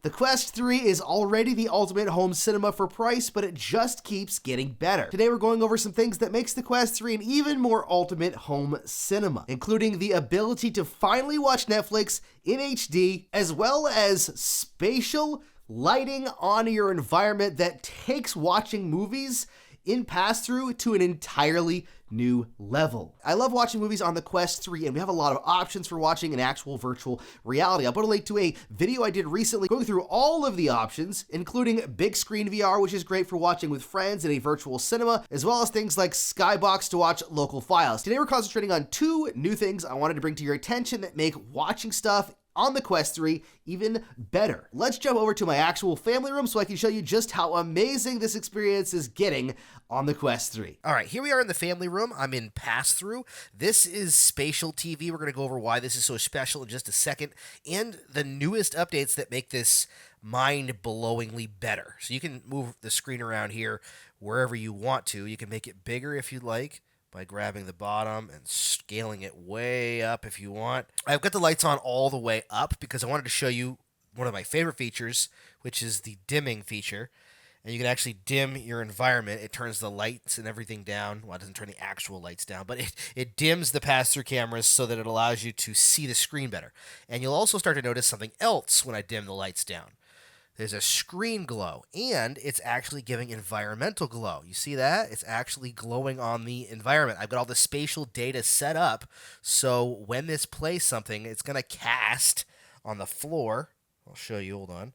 The Quest 3 is already the ultimate home cinema for price, but it just keeps getting better. Today we're going over some things that makes the Quest 3 an even more ultimate home cinema, including the ability to finally watch Netflix in HD, as well as spatial lighting on your environment that takes watching movies in pass-through to an entirely new level. I love watching movies on the Quest 3, and we have a lot of options for watching in actual virtual reality. I'll put a link to a video I did recently going through all of the options, including big screen VR, which is great for watching with friends in a virtual cinema, as well as things like Skybox to watch local files. Today we're concentrating on two new things I wanted to bring to your attention that make watching stuff on the Quest 3 even better. Let's jump over to my actual family room so I can show you just how amazing this experience is getting on the Quest 3. All right, here we are in the family room. I'm in pass-through. This is Spatial TV. We're going to go over why this is so special in just a second, and the newest updates that make this mind-blowingly better. So you can move the screen around here wherever you want to. You can make it bigger if you'd like by grabbing the bottom and scaling it way up if you want. I've got the lights on all the way up because I wanted to show you one of my favorite features, which is the dimming feature. And you can actually dim your environment. It turns the lights and everything down. Well, it doesn't turn the actual lights down, but it dims the pass-through cameras so that it allows you to see the screen better. And you'll also start to notice something else when I dim the lights down. There's a screen glow, and it's actually giving environmental glow. You see that? It's actually glowing on the environment. I've got all the spatial data set up, so when this plays something, it's going to cast on the floor. I'll show you. Hold on.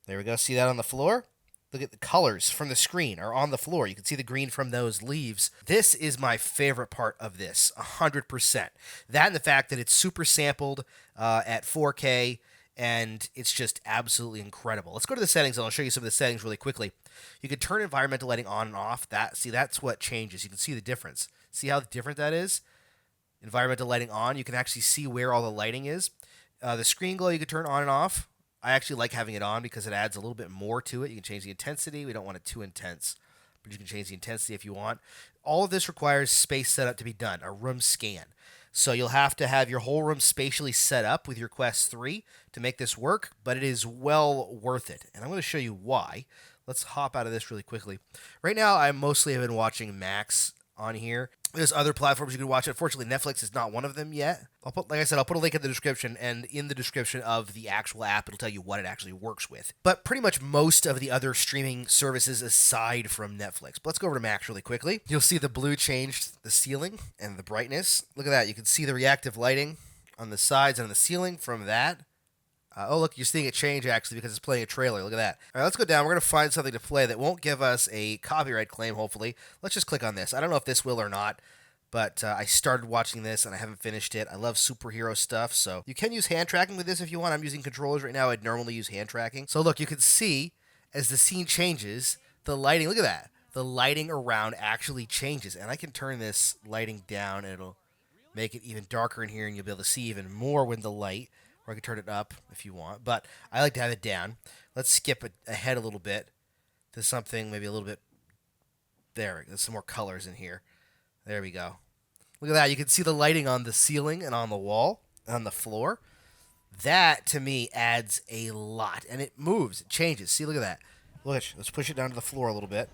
There we go. See that on the floor? Look at the colors from the screen are on the floor. You can see the green from those leaves. This is my favorite part of this, 100%. That and the fact that it's super sampled at 4K, and it's just absolutely incredible. Let's go to the settings, and I'll show you some of the settings really quickly. You can turn environmental lighting on and off. That's what changes. You can see the difference. See how different that is? Environmental lighting on. You can actually see where all the lighting is. The screen glow you can turn on and off. I actually like having it on because it adds a little bit more to it. You can change the intensity. We don't want it too intense, but you can change the intensity if you want. All of this requires space setup to be done, a room scan. So you'll have to have your whole room spatially set up with your Quest 3 to make this work, but it is well worth it. And I'm going to show you why. Let's hop out of this really quickly. Right now, I mostly have been watching Max on here. There's other platforms you can watch. Unfortunately, Netflix is not one of them yet. Like I said, I'll put a link in the description, and in the description of the actual app, it'll tell you what it actually works with. But pretty much most of the other streaming services aside from Netflix. But let's go over to Max really quickly. You'll see the blue changed the ceiling and the brightness. Look at that. You can see the reactive lighting on the sides and on the ceiling from that. Oh, look, you're seeing it change, actually, because it's playing a trailer. Look at that. All right, let's go down. We're going to find something to play that won't give us a copyright claim, hopefully. Let's just click on this. I don't know if this will or not, but I started watching this, and I haven't finished it. I love superhero stuff, so you can use hand tracking with this if you want. I'm using controllers right now. I'd normally use hand tracking. So, look, you can see as the scene changes, the lighting, look at that. The lighting around actually changes, and I can turn this lighting down, and it'll make it even darker in here, and you'll be able to see even more with the light. Or I can turn it up if you want, but I like to have it down. Let's skip ahead a little bit to something maybe a little bit. There's some more colors in here. There we go. Look at that. You can see the lighting on the ceiling and on the wall, on the floor. That, to me, adds a lot, and it moves. It changes. See, look at that. Let's push it down to the floor a little bit.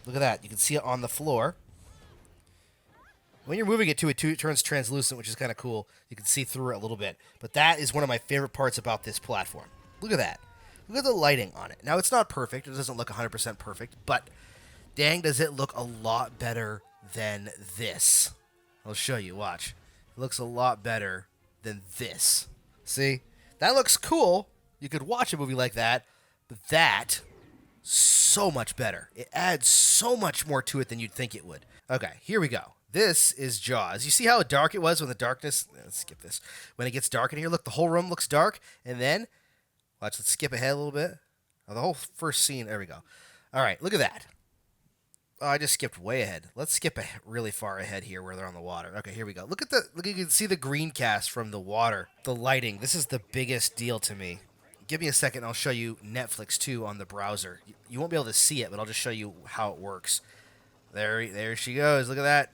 Look at that. You can see it on the floor. When you're moving it turns translucent, which is kind of cool. You can see through it a little bit. But that is one of my favorite parts about this platform. Look at that. Look at the lighting on it. Now, it's not perfect. It doesn't look 100% perfect. But dang, does it look a lot better than this. I'll show you. Watch. It looks a lot better than this. See? That looks cool. You could watch a movie like that. But that, so much better. It adds so much more to it than you'd think it would. Okay, here we go. This is Jaws. You see how dark it was when the darkness... Let's skip this. When it gets dark in here, look, the whole room looks dark. And then, watch, let's skip ahead a little bit. Oh, the whole first scene, there we go. All right, look at that. Oh, I just skipped way ahead. Let's skip really far ahead here where they're on the water. Okay, here we go. Look, you can see the green cast from the water. The lighting, this is the biggest deal to me. Give me a second, and I'll show you Netflix, too, on the browser. You won't be able to see it, but I'll just show you how it works. There she goes. Look at that.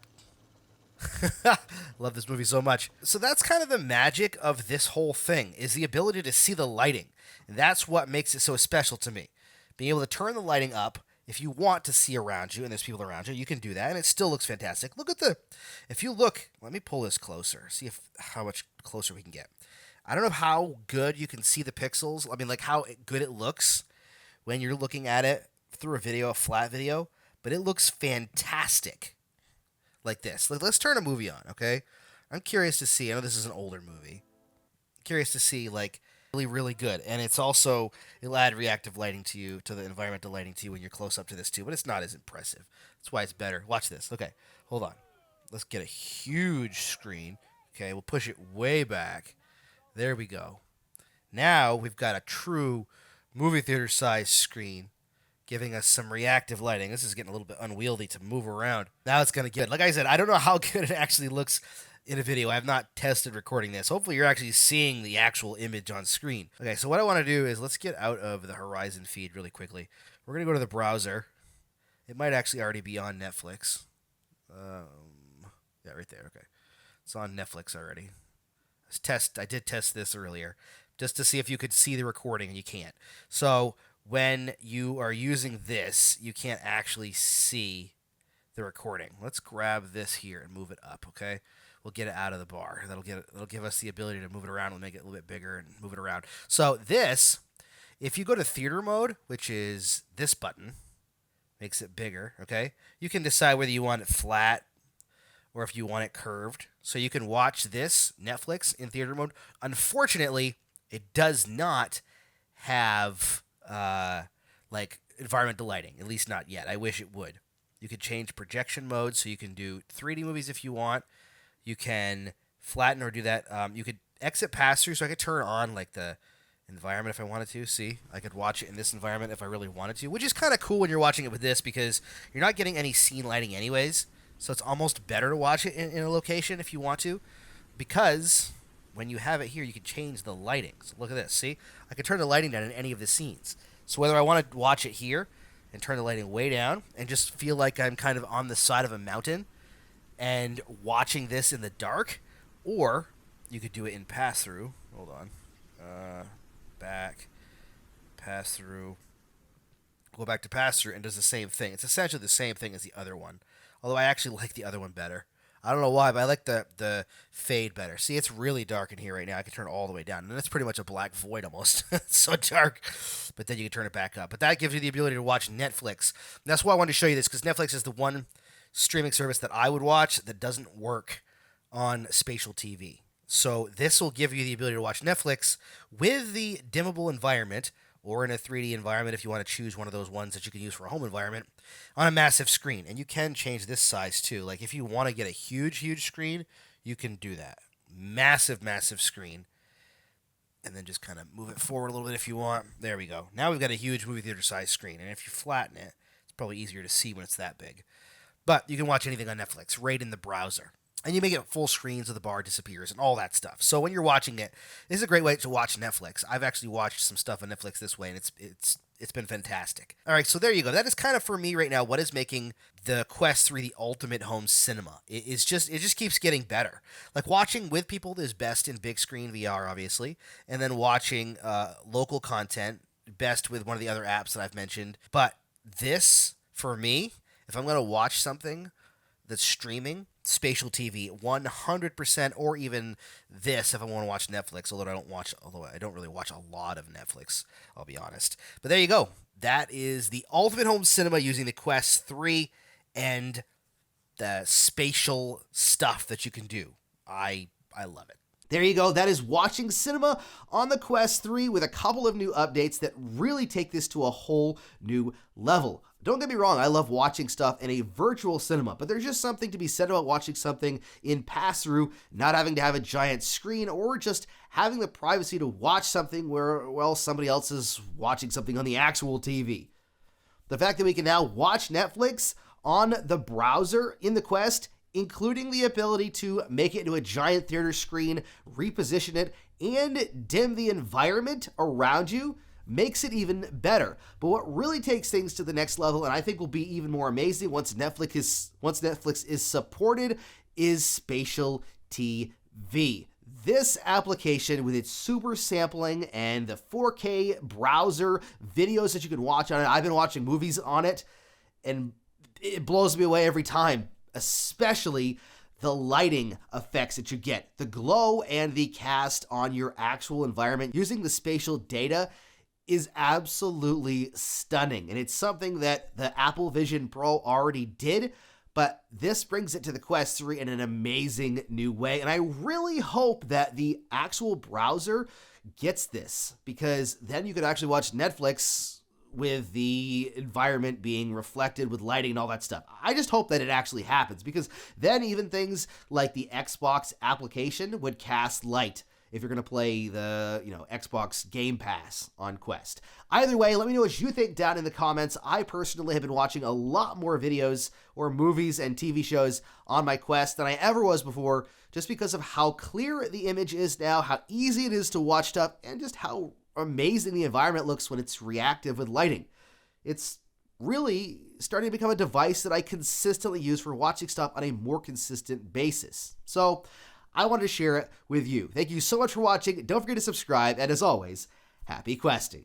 Love this movie so much. So that's kind of the magic of this whole thing, is the ability to see the lighting. And that's what makes it so special to me. Being able to turn the lighting up, if you want to see around you and there's people around you, you can do that, and it still looks fantastic. Look at if you look, let me pull this closer, see how much closer we can get. I don't know how good you can see the pixels. I mean, like how good it looks when you're looking at it through a flat video, but it looks fantastic like this. Let's turn a movie on, okay? I'm curious to see, I know this is an older movie, curious to see, like, really, really good. And it'll add reactive lighting to the environmental lighting to you when you're close up to this too, but it's not as impressive. That's why it's better. Watch this. Okay, hold on. Let's get a huge screen. Okay, we'll push it way back. There we go. Now we've got a true movie theater size screen giving us some reactive lighting. This is getting a little bit unwieldy to move around. Now it's going to get, like I said, I don't know how good it actually looks in a video. I have not tested recording this. Hopefully you're actually seeing the actual image on screen. Okay, so what I want to do is let's get out of the Horizon feed really quickly. We're going to go to the browser. It might actually already be on Netflix. Yeah, right there. Okay. It's on Netflix already. I did test this earlier just to see if you could see the recording, and you can't. So when you are using this, you can't actually see the recording. Let's grab this here and move it up, okay? We'll get it out of the bar. That'll give us the ability to move it around. We'll make it a little bit bigger and move it around. So this, if you go to theater mode, which is this button, makes it bigger, okay? You can decide whether you want it flat or if you want it curved. So you can watch this, Netflix, in theater mode. Unfortunately, it does not have, like, environmental lighting, at least not yet. I wish it would. You could change projection mode, so you can do 3D movies if you want. You can flatten or do that. You could exit pass-through, so I could turn on, like, the environment if I wanted to. See, I could watch it in this environment if I really wanted to, which is kind of cool when you're watching it with this because you're not getting any scene lighting anyways. So it's almost better to watch it in a location if you want to, because when you have it here, you can change the lighting. So look at this. See, I can turn the lighting down in any of the scenes. So whether I want to watch it here and turn the lighting way down and just feel like I'm kind of on the side of a mountain and watching this in the dark, or you could do it in pass-through. Hold on. Back, pass-through. Go back to pass-through and does the same thing. It's essentially the same thing as the other one. Although I actually like the other one better. I don't know why, but I like the fade better. See, it's really dark in here right now. I can turn it all the way down. And it's pretty much a black void almost. It's so dark. But then you can turn it back up. But that gives you the ability to watch Netflix. And that's why I wanted to show you this, because Netflix is the one streaming service that I would watch that doesn't work on Spatial TV. So this will give you the ability to watch Netflix with the dimmable environment, or in a 3D environment if you want to choose one of those ones that you can use for a home environment, on a massive screen. And you can change this size too. Like if you want to get a huge, huge screen, you can do that. Massive, massive screen. And then just kind of move it forward a little bit if you want. There we go. Now we've got a huge movie theater size screen. And if you flatten it, it's probably easier to see when it's that big. But you can watch anything on Netflix right in the browser. And you make it full screen so the bar disappears and all that stuff. So when you're watching it, this is a great way to watch Netflix. I've actually watched some stuff on Netflix this way, and it's been fantastic. All right, so there you go. That is kind of, for me right now, what is making the Quest 3 the ultimate home cinema. It just keeps getting better. Like, watching with people is best in big screen VR, obviously, and then watching local content best with one of the other apps that I've mentioned. But this, for me, if I'm going to watch something that's streaming, Spatial TV, 100%, or even this if I want to watch Netflix, although I don't really watch a lot of Netflix, I'll be honest. But there you go. That is the ultimate home cinema using the Quest 3 and the spatial stuff that you can do. I love it. There you go. That is watching cinema on the Quest 3 with a couple of new updates that really take this to a whole new level. Don't get me wrong, I love watching stuff in a virtual cinema, but there's just something to be said about watching something in pass-through, not having to have a giant screen, or just having the privacy to watch something where, well, somebody else is watching something on the actual TV. The fact that we can now watch Netflix on the browser in the Quest, including the ability to make it into a giant theater screen, reposition it, and dim the environment around you, makes it even better. But what really takes things to the next level, and I think will be even more amazing once Netflix is supported, is Spatial TV. This application, with its super sampling and the 4K browser videos that you can watch on it, I've been watching movies on it, and it blows me away every time, especially the lighting effects that you get, the glow and the cast on your actual environment using the spatial data is absolutely stunning. And it's something that the Apple Vision Pro already did, but this brings it to the Quest 3 in an amazing new way. And I really hope that the actual browser gets this, because then you could actually watch Netflix with the environment being reflected with lighting and all that stuff. I just hope that it actually happens, because then even things like the Xbox application would cast light if you're going to play the, Xbox Game Pass on Quest. Either way, let me know what you think down in the comments. I personally have been watching a lot more videos or movies and TV shows on my Quest than I ever was before, just because of how clear the image is now, how easy it is to watch stuff, and just how amazing the environment looks when it's reactive with lighting. It's really starting to become a device that I consistently use for watching stuff on a more consistent basis. So I wanted to share it with you. Thank you so much for watching. Don't forget to subscribe, and as always, happy questing.